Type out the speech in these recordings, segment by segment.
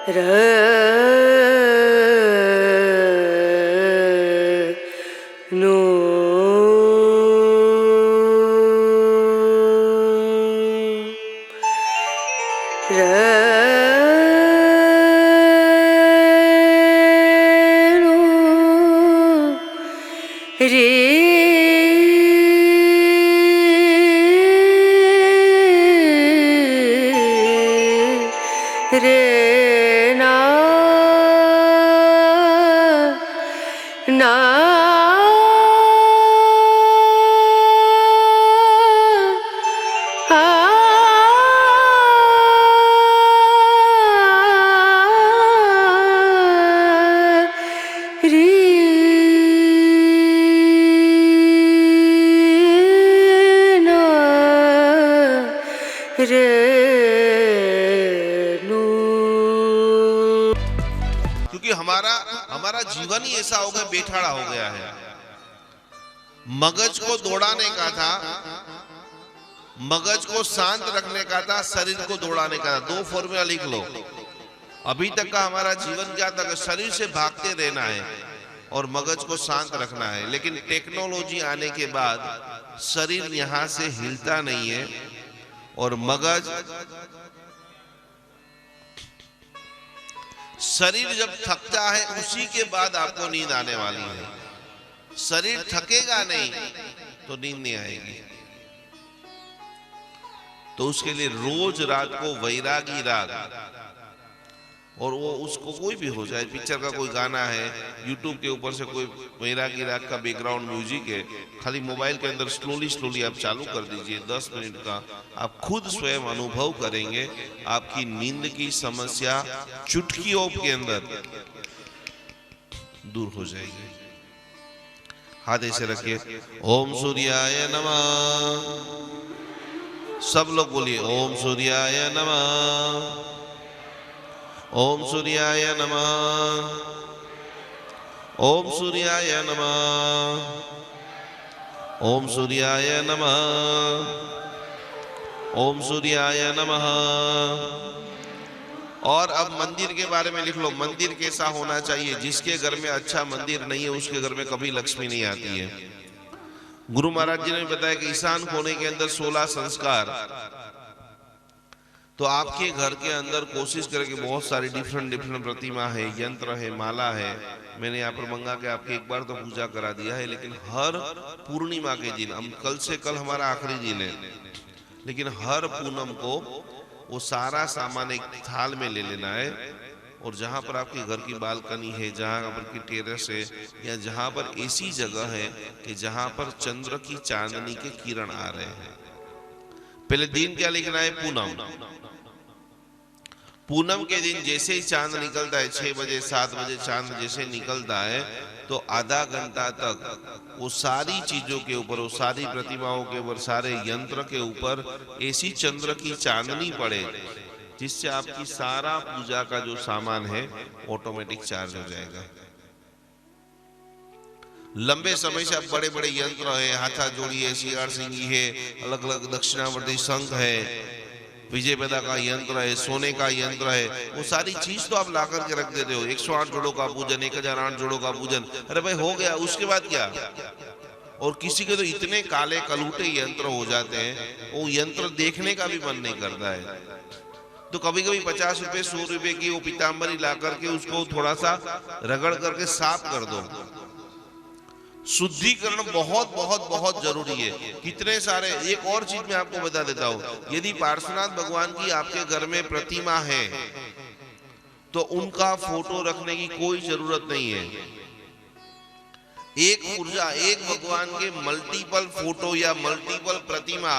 No रे रे ना ना रे ना रे क्योंकि हमारा जीवन ही ऐसा हो गया, बेठाड़ा हो गया है। मगज को दौड़ाने का था, मगज को शांत रखने का था, शरीर को दौड़ाने का था। दो फॉर्मूला लिख लो। अभी तक का हमारा जीवन क्या था कि शरीर से भागते रहना है और मगज को शांत रखना है। लेकिन टेक्नोलॉजी आने के बाद शरीर यहां से हिलता नहीं है और मगज, शरीर जब थकता है उसी के बाद आपको नींद आने वाली है। शरीर थकेगा नहीं तो नींद नहीं आएगी। तो उसके लिए रोज रात को वैरागी राग, और वो उसको कोई भी हो जाए, पिक्चर का कोई गाना है, यूट्यूब के ऊपर से कोई वैरागी राग का बैकग्राउंड म्यूजिक है, खाली मोबाइल के अंदर स्लोली आप चालू कर दीजिए 10 मिनट का। आप खुद स्वयं अनुभव करेंगे आपकी नींद की समस्या चुटकियों के अंदर दूर हो जाएगी। हाथ ऐसे रखिए। ओम सूर्याय नमः। सब लोग बोलिए ओम सूर्याय नमः। ओम सूर्याय नमः। ओम सूर्याय नमः। ओम सूर्याय नमः। ओम सूर्याय नमः। और अब मंदिर के बारे में लिख लो। मंदिर कैसा होना चाहिए? जिसके घर में अच्छा मंदिर नहीं है उसके घर में कभी लक्ष्मी नहीं आती है। गुरु महाराज जी ने बताया कि ईशान कोने के अंदर 16 संस्कार। तो आपके घर के अंदर कोशिश करें कि बहुत सारी डिफरेंट प्रतिमा है, यंत्र है, माला है। मैंने यहाँ पर मंगा के आपके एक बार तो पूजा करा दिया है, लेकिन हर पूर्णिमा के दिन, हम कल से कल हमारा आखिरी दिन है, लेकिन हर पूनम को वो सारा सामान एक थाल में ले लेना है। और जहां पर आपके घर की बालकनी है, जहां पर की टेरेस है, या जहां पर ऐसी जगह है कि जहां पर चंद्र की चांदनी के किरण आ रहे हैं, पहले दिन क्या लिखना है? पूनम। पूनम के दिन जैसे ही चांद निकलता है, 6 बजे 7 बजे चांद जैसे निकलता है, तो आधा घंटा तक वो सारी चीजों के ऊपर, वो सारी प्रतिमाओं के ऊपर, सारे यंत्र के ऊपर ऐसी चंद्र की चांदनी पड़े जिससे आपकी सारा पूजा का जो सामान है ऑटोमेटिक चार्ज हो जाएगा। लंबे समय से आप बड़े बड़े यंत्र है, हाथा जोड़ी है, सियार सिंगी है, अलग अलग दक्षिणावर्ती शंख है, विजय पेदा का यंत्र है, सोने का यंत्र है, वो सारी चीज तो आप ला करके रख देते हो। 108 जोड़ों का पूजन, 1008 जोड़ों का पूजन, अरे भाई हो गया, उसके बाद क्या? और किसी के तो इतने काले कलूटे यंत्र हो जाते हैं, वो यंत्र देखने का भी मन नहीं करता है। तो कभी कभी 50 रुपए 100 रुपए की वो पीताम्बरी ला करके उसको थोड़ा सा रगड़ करके साफ कर दो। शुद्धिकरण बहुत बहुत बहुत जरूरी है। कितने सारे, एक और चीज मैं आपको बता देता हूं, यदि पार्श्वनाथ भगवान की आपके घर में प्रतिमा है तो उनका फोटो रखने की कोई जरूरत नहीं है। एक ऊर्जा, एक भगवान के मल्टीपल फोटो या मल्टीपल प्रतिमा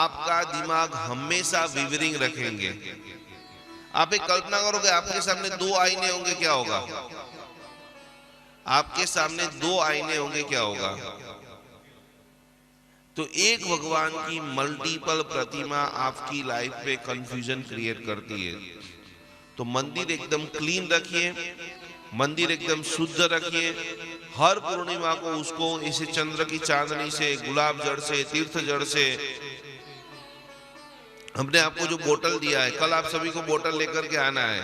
आपका दिमाग हमेशा विवरिंग रखेंगे। आप एक कल्पना करोगे, आपके सामने 2 आईने होंगे, क्या होगा? आपके सामने 2 आईने होंगे, क्या होगा? तो एक भगवान की मल्टीपल प्रतिमा आपकी लाइफ पे कंफ्यूजन क्रिएट करती है। तो मंदिर एकदम क्लीन रखिए, मंदिर एकदम शुद्ध रखिए। हर पूर्णिमा को उसको इसे चंद्र की चांदनी से, गुलाब जड़ से, तीर्थ जड़ से, हमने आपको जो बोतल दिया है, कल आप सभी को बोतल लेकर के आना है।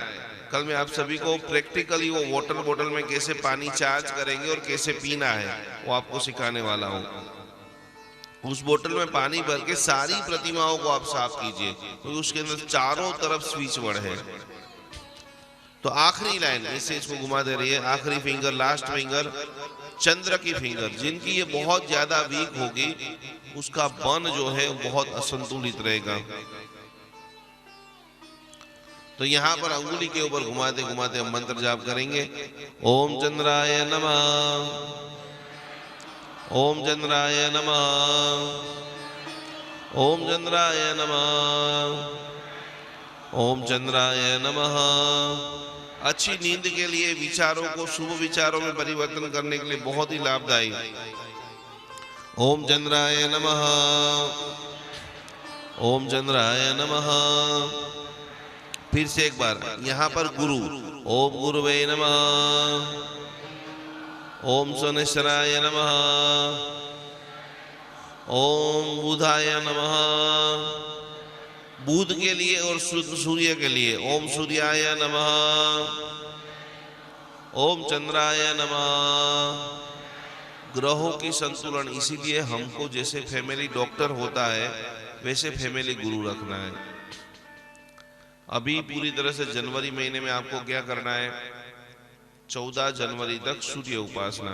कल मैं आप सभी को प्रैक्टिकली वो वाटर बॉटल में कैसे पानी चार्ज करेंगे और कैसे पीना है वो आपको सिखाने वाला हूँ। उस बोतल में पानी भर के सारी प्रतिमाओं को आप साफ कीजिए, क्योंकि उसके अंदर चारों तरफ स्विच वर्ड है। तो आखिरी लाइन ऐसे इसको घुमा दे रही है, आखिरी फिंगर, लास्ट फिंगर, चंद्र की फिंगर। जिनकी ये बहुत ज्यादा वीक होगी उसका मन जो है बहुत असंतुलित रहेगा। तो यहाँ पर अंगुली के ऊपर घुमाते घुमाते हम मंत्र जाप करेंगे। ओम चंद्राय नमः, ओम चंद्राय नमः, ओम चंद्राय नमः, ओम चंद्राय नमः। अच्छी नींद के लिए, विचारों को शुभ विचारों में परिवर्तन करने के लिए बहुत ही लाभदायी। ओम चंद्राय नमः, ओम चंद्राय नमः। फिर से एक बार यहाँ पर गुरु, ओम गुरुवे नमः, ओम शनैश्चराय नमः, ओम बुधाय नमः। बुध के लिए और सूर्य के लिए ओम सूर्याय नमः, ओम चंद्राय नमः। ग्रहों की संतुलन, इसीलिए हमको जैसे फैमिली डॉक्टर होता है वैसे फैमिली गुरु रखना है। अभी पूरी तरह से जनवरी महीने में आपको क्या करना है, 14 जनवरी तक सूर्य उपासना।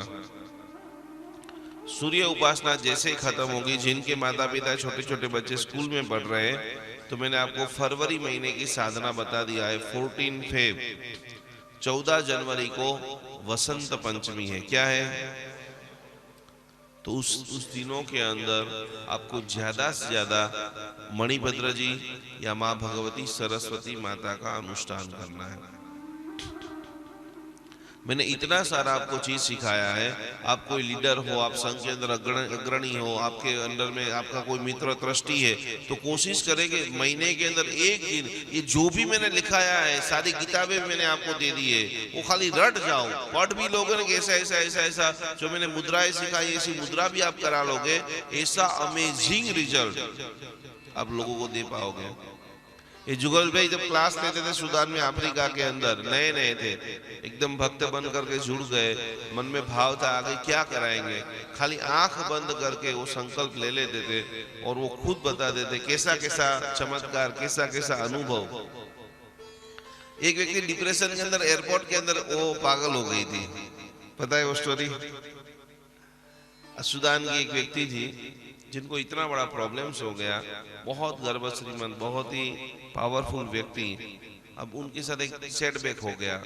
सूर्य उपासना जैसे ही खत्म होगी, जिनके माता पिता छोटे छोटे बच्चे स्कूल में पढ़ रहे हैं, तो मैंने आपको फरवरी महीने की साधना बता दिया है। 14 फेब 14 जनवरी को वसंत पंचमी है। क्या है? तो उस दिनों के अंदर आपको ज्यादा से ज्यादा मणिभद्र जी या माँ भगवती सरस्वती माता का अनुष्ठान करना है। मैंने इतना सारा आपको चीज सिखाया है। आप कोई लीडर हो, आप संघ के अंदर अग्रणी हो, आपके अंदर में आपका कोई मित्र ट्रस्टी है, तो कोशिश करें कि महीने के अंदर एक दिन ये जो भी मैंने लिखाया है, सारी किताबें मैंने आपको दे दी है, वो खाली रट जाओ, पढ़ भी लोगे ना, ऐसा ऐसा ऐसा ऐसा जो मैंने मुद्राएं सिखाई ऐसी मुद्रा भी आप करा लोगे, ऐसा अमेजिंग रिजल्ट आप लोगों को दे पाओगे। ये जुगल भाई जब क्लास लेते थे सूडान में, अफ्रीका के अंदर, नए नए थे, एकदम भक्त बन करके जुड़ गए, मन में भाव था आगे क्या कराएंगे, खाली आंख बंद करके वो संकल्प ले लेते थे और वो खुद बता देते कैसा कैसा चमत्कार, कैसा कैसा अनुभव। एक व्यक्ति डिप्रेशन के अंदर, एयरपोर्ट के अंदर वो पागल हो गई थी, पता है वो स्टोरी? सूडान की एक व्यक्ति थी जिनको इतना बड़ा प्रॉब्लम्स हो गया, बहुत गर्भ श्रीमंत, बहुत ही पावरफुल व्यक्ति। अब उनके साथ एक सेटबैक हो गया।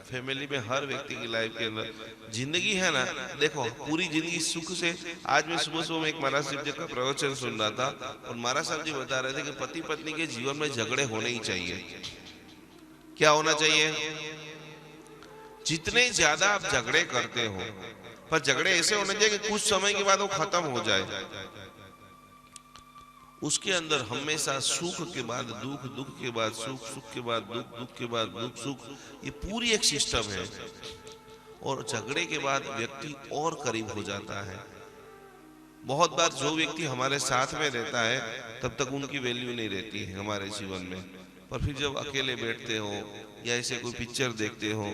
फैमिली में हर व्यक्ति की लाइफ के अंदर जिंदगी है ना, देखो पूरी जिंदगी सुख से। आज मैं सुबह सुबह में एक महाराज साहब जी का प्रवचन सुन रहा था और महाराज साहब जी बता रहे थे कि पति पत्नी के जीवन में झगड़े होने ही चाहिए। क्या होना चाहिए? जितने ज्यादा आप झगड़े करते हो, पर झगड़े ऐसे होने चाहिए कि कुछ समय के बाद वो खत्म हो जाए। उसके अंदर हमेशा सुख के बाद दुख, दुख के बाद सुख, सुख के बाद दुख, दुख के बाद दुख, सुख, ये पूरी एक सिस्टम है। और झगड़े के बाद व्यक्ति और करीब हो जाता है। बहुत बार जो व्यक्ति हमारे साथ में रहता है तब तक उनकी वैल्यू नहीं रहती है हमारे जीवन में, पर फिर जब अकेले बैठते हो या ऐसे कोई पिक्चर देखते हो।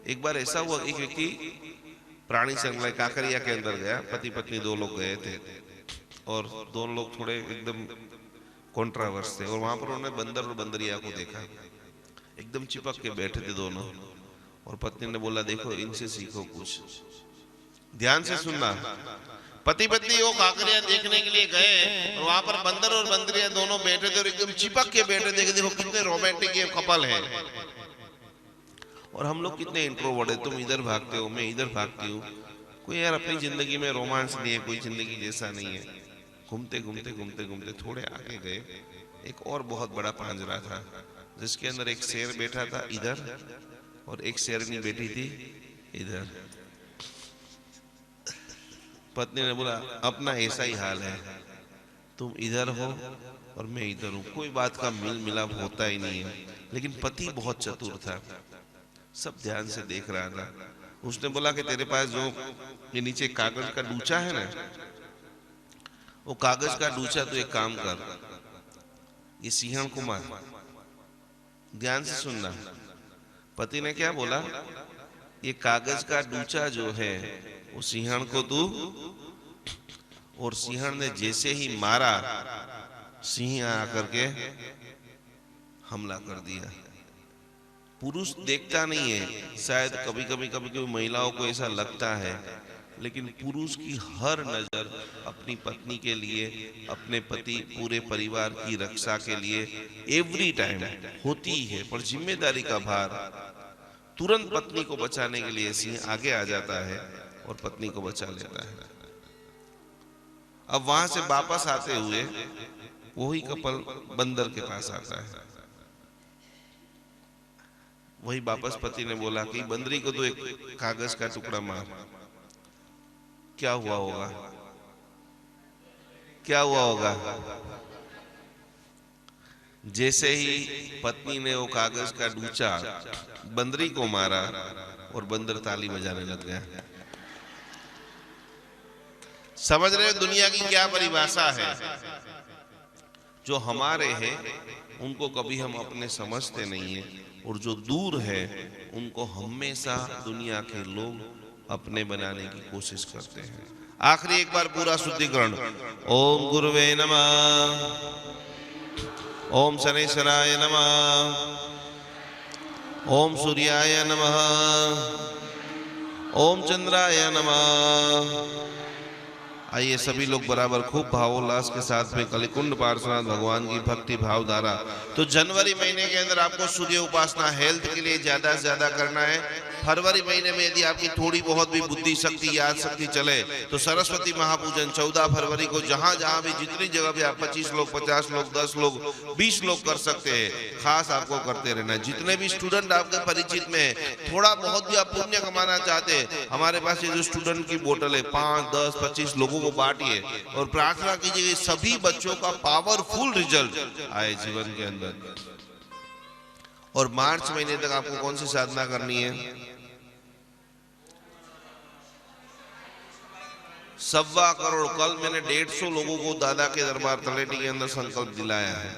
एक बार ऐसा हुआ, एक व्यक्ति प्राणी संग्रहालय काकरिया के अंदर गया, पति पत्नी दो लोग गए थे और दोनों लोग थोड़े एकदम कॉन्ट्रावर्स थे, और वहां पर उन्होंने बंदर और बंदरिया को देखा, एकदम चिपक के बैठे थे दोनों। और पत्नी ने बोला, देखो इनसे सीखो कुछ, ध्यान से सुनना। पति पत्नी वो काकरिया देखने के लिए गए और वहां पर बंदर और बंदरिया दोनों बैठे थे और एकदम चिपक के बैठे थे। देखो कितने रोमांटिक ये कपल है। और हम लोग कितने इंट्रोवर्ट है, तुम इधर भागते हो, मैं इधर भागती हूँ। कोई यार अपनी जिंदगी में रोमांस नहीं है, कोई जिंदगी जैसा नहीं है। घूमते घूमते घूमते घूमते थोड़े आगे गए, एक और बहुत बड़ा पांजरा था जिसके अंदर एक शेर बैठा था इधर और एक शेरनी बैठी थी इधर। पत्नी ने बोला, अपना ऐसा ही हाल है, तुम इधर हो और मैं इधर हूँ, कोई बात का मिल मिलाप होता ही नहीं है। लेकिन पति बहुत चतुर था, सब ध्यान से देख रहा था। उसने बोला कि तेरे पास जो ये नीचे कागज का डूचा है ना, वो कागज का डूचा, तो एक काम कर, ये सिंहण को मार, ध्यान से सुनना, पति ने क्या बोला, ये कागज का डूचा जो है वो सिंहण को तू, और सिंहण ने जैसे ही मारा, सिंह आकर के हमला कर दिया। पुरुष देखता नहीं है, शायद कभी कभी महिलाओं को ऐसा लगता है, लेकिन पुरुष की हर नजर अपनी पत्नी के लिए, अपने पति, पूरे परिवार की रक्षा के लिए एवरी टाइम होती ही है। पर जिम्मेदारी का भार तुरंत पत्नी को बचाने के लिए सिंह आगे आ जाता है और पत्नी को बचा लेता है। अब वहां से वापस आते हुए वही कपल बंदर के पास आता है। वही वापस पति ने बोला कि बंदरी को तो एक कागज का टुकड़ा मार। क्या हुआ होगा, क्या हुआ होगा? जैसे ही पत्नी ने वो कागज का डूचा बंदरी को मारा और बंदर ताली बजाने लग गया। समझ रहे हो दुनिया की क्या परिभाषा है? जो हमारे हैं उनको कभी हम अपने समझते नहीं है, और जो दूर है उनको हमेशा दुनिया के लोग अपने बनाने की कोशिश करते हैं। आखिरी एक बार पूरा शुद्धिकरण। ओम गुरुवे नमः, ओम शनैश्वराय नमः, ओम सूर्याय नमः, ओम चंद्राय नमः। आइए सभी लोग बराबर खूब भावोल्लास के साथ में कलिकुंड पार्श्वनाथ भगवान की भक्ति भाव धारा। तो जनवरी महीने के अंदर आपको सूर्य उपासना हेल्थ के लिए ज्यादा से ज्यादा करना है। फरवरी महीने में यदि आपकी थोड़ी बहुत भी बुद्धि शक्ति, याद शक्ति चले तो सरस्वती महापूजन 14 फरवरी को जहां जहां भी जितनी जगह पे आप 25 लोग, 50 लोग, 10 लोग, 20 लोग कर सकते हैं, खास आपको करते रहना है। जितने भी स्टूडेंट आपके परिचित में थोड़ा बहुत भी आप पुण्य कमाना चाहते हैं, हमारे पास ये जो स्टूडेंट की बोतल है 5, 10, 25 लोगों को बांटिए और प्रार्थना कीजिए सभी बच्चों का पावरफुल रिजल्ट आए जीवन के अंदर। और मार्च महीने तक आपको कौन सी साधना करनी है? 1.25 करोड़। कल मैंने 150 लोगों को दादा के दरबार तलेटी के अंदर संकल्प दिलाया है।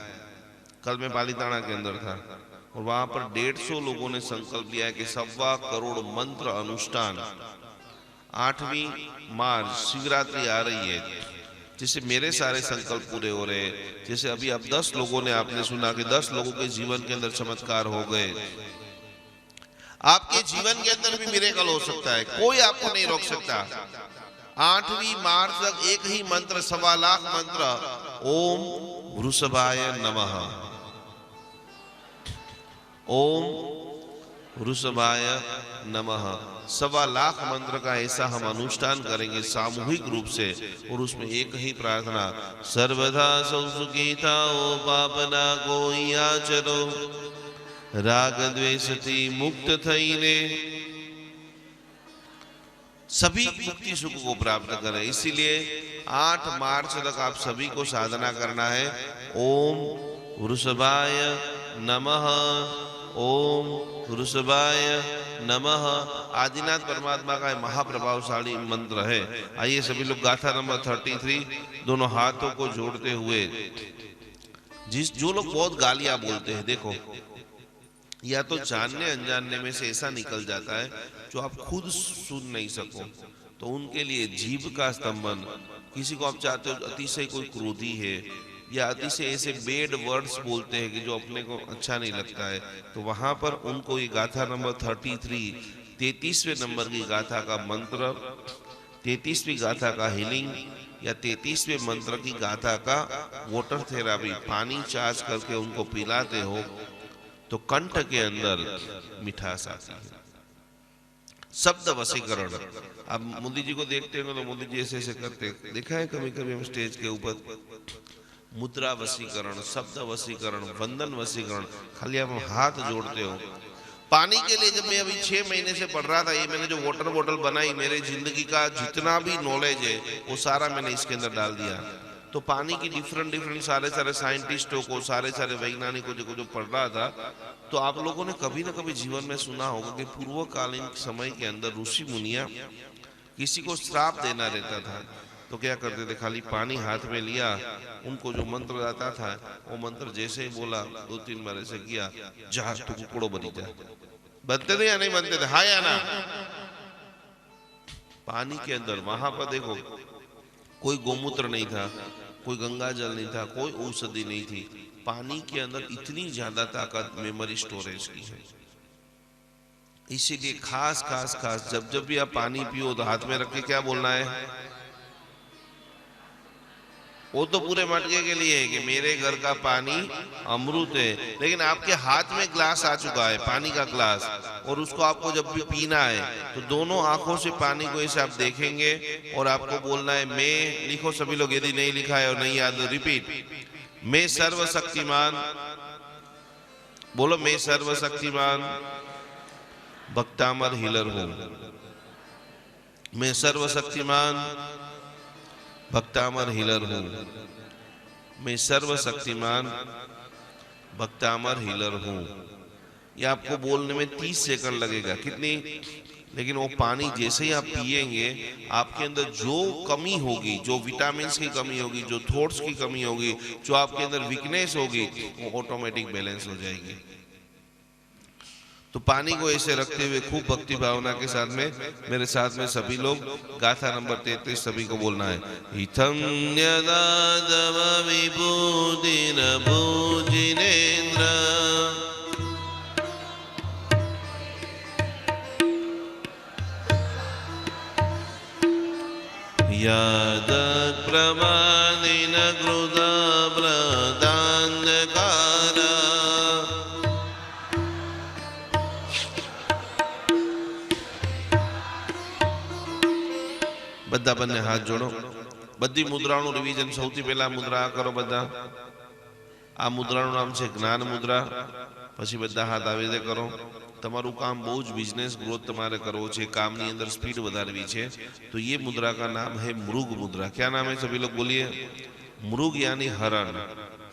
कल मैं पालीताना के अंदर था और वहां पर 150 लोगों ने संकल्प लिया है कि 1.25 करोड़ मंत्र अनुष्ठान। 8वीं मार्च शिवरात्रि आ रही है, जिससे मेरे सारे संकल्प पूरे हो रहे हैं। जैसे अभी अब 10 लोगों ने, आपने सुना कि 10 लोगों के जीवन के अंदर चमत्कार हो गए। आपके जीवन के अंदर भी मिरेकल हो सकता है, कोई आपको नहीं रोक सकता। 8वीं मार्च तक एक ही मंत्र, 1.25 लाख मंत्र। ओम वृषभाय नमः, ओम वृषभाय नमः। 1.25 लाख मंत्र का ऐसा हम अनुष्ठान करेंगे सामूहिक रूप से, और उसमें एक ही प्रार्थना, सर्वदा सुखीता ओ पापना कोई आचरो, राग द्वेषति मुक्त थईने, सभी मुक्ति सुख को प्राप्त करें। इसीलिए 8 मार्च तक आप सभी को साधना करना है। ओम वृषभाय नमः, ओम वृषभाय नमः। आदिनाथ परमात्मा का महाप्रभावशाली मंत्र है। आइए सभी लोग गाथा नंबर 33 दोनों हाथों को जोड़ते हुए, जो लोग बहुत गालियां बोलते हैं, देखो या तो जानने अनजानने में से ऐसा निकल जाता है जो आप खुद सुन नहीं सको, तो उनके लिए जीभ का स्तंभन। किसी को आप चाहते हो अतिशय कोई क्रोधी है या अतिशय ऐसे बेड वर्ड्स बोलते हैं कि जो अपने को अच्छा नहीं लगता है, तो वहां पर उनको ये गाथा नंबर 33 33वें नंबर की गाथा का मंत्र, 33वीं गाथा का हीलिंग या 33वें मंत्र की गाथा का वाटर थेरापी, पानी चार्ज करके उनको पिलाते हो तो कंठ के अंदर मिठास आती है। शब्द वशीकरण। अब मोदी जी को देखते हो तो मोदी जी ऐसे ऐसे करते, देखा है कभी कभी हम स्टेज के ऊपर। मुद्रा वशीकरण, शब्द वशीकरण, वंदन वशीकरण, खाली आप हाथ जोड़ते हो। पानी के लिए जब मैं अभी 6 महीने से पढ़ रहा था, ये मैंने जो वाटर बॉटल बनाई, मेरे जिंदगी का जितना भी नॉलेज है वो सारा मैंने इसके अंदर डाल दिया। तो पानी की डिफरेंट सारे साइंटिस्टों को, सारे वैज्ञानिकों को जो पढ़ रहा था, तो आप लोगों ने कभी ना कभी जीवन में सुना होगा कि पूर्वकालीन समय के अंदर ऋषि मुनिया किसी को श्राप देना रहता था तो क्या करते थे, खाली पानी हाथ में लिया, उनको जो मंत्र आता था वो मंत्र जैसे ही बोला 2-3 बार ऐसे किया, जा तू कुकड़ो बनी जा, बनते थे या नहीं बनते थे, हाँ या ना? पानी के अंदर वहां पर देखो कोई गोमूत्र नहीं था, कोई गंगा जल नहीं था, कोई औषधि नहीं थी। पानी के अंदर इतनी ज्यादा ताकत मेमोरी स्टोरेज की है। इसीलिए खास खास खास जब जब भी आप पानी पियो तो हाथ में रख के क्या बोलना है? वो तो पूरे मटके के लिए है कि मेरे घर का पानी अमृत है, लेकिन आपके हाथ में ग्लास आ चुका है, पानी का ग्लास, और उसको आपको जब भी पीना है तो दोनों आंखों से पानी को ऐसे आप देखेंगे और आपको बोलना है मैं, लिखो सभी लोग, यदि नहीं लिखा है और नहीं याद, रिपीट, मैं सर्वशक्तिमान, बोलो, मैं सर्वशक्तिमान भक्तामर हीलर हूं। मैं सर्वशक्तिमान भक्तामर हीलर हूं। मैं सर्वशक्तिमान भक्तामर हीलर हूं। ये आपको बोलने में 30 सेकंड लगेगा, कितनी? लेकिन वो पानी जैसे ही आप पिएंगे, आपके अंदर जो कमी होगी, जो विटामिन की कमी होगी, जो थॉट्स की कमी होगी, जो आपके अंदर वीकनेस होगी, वो ऑटोमेटिक बैलेंस हो जाएगी। तो पानी को ऐसे रखते हुए खूब भक्ति भावना के साथ में मेरे साथ में सभी लोग गाथा नंबर 33 सभी को बोलना है। इथं यदादव विभूतिन भूजिनेन्द्र यदत् प्रमादिन कृता व्रतान्धकारा બધા બંને હાથ જોડો, બધી મુદ્રાઓનું રિવિઝન સૌથી પહેલા મુદ્રા કરો બધા। આ મુદ્રાનું નામ છે જ્ઞાન મુદ્રા। પછી બધા હાથ આવી રીતે કરો। તમારું કામ બહુ જ બિઝનેસ ગ્રોથ તમારે કરવો છે, કામની અંદર સ્પીડ વધારવી છે, તો ये मुद्रा का नाम है मृग मुद्रा। क्या नाम है सभी लोग बोलिए? मृग यानी हरण।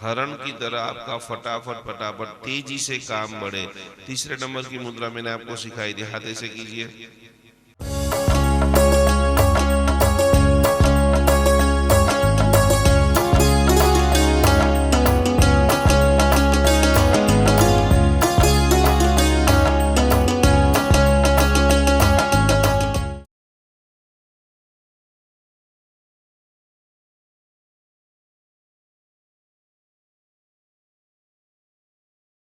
हरण की तरह आपका फटाफट फटाफट तेजी से काम बढ़े। तीसरे नंबर की मुद्रा मैंने आपको सिखाई थी, हाथ ऐसे कीजिए।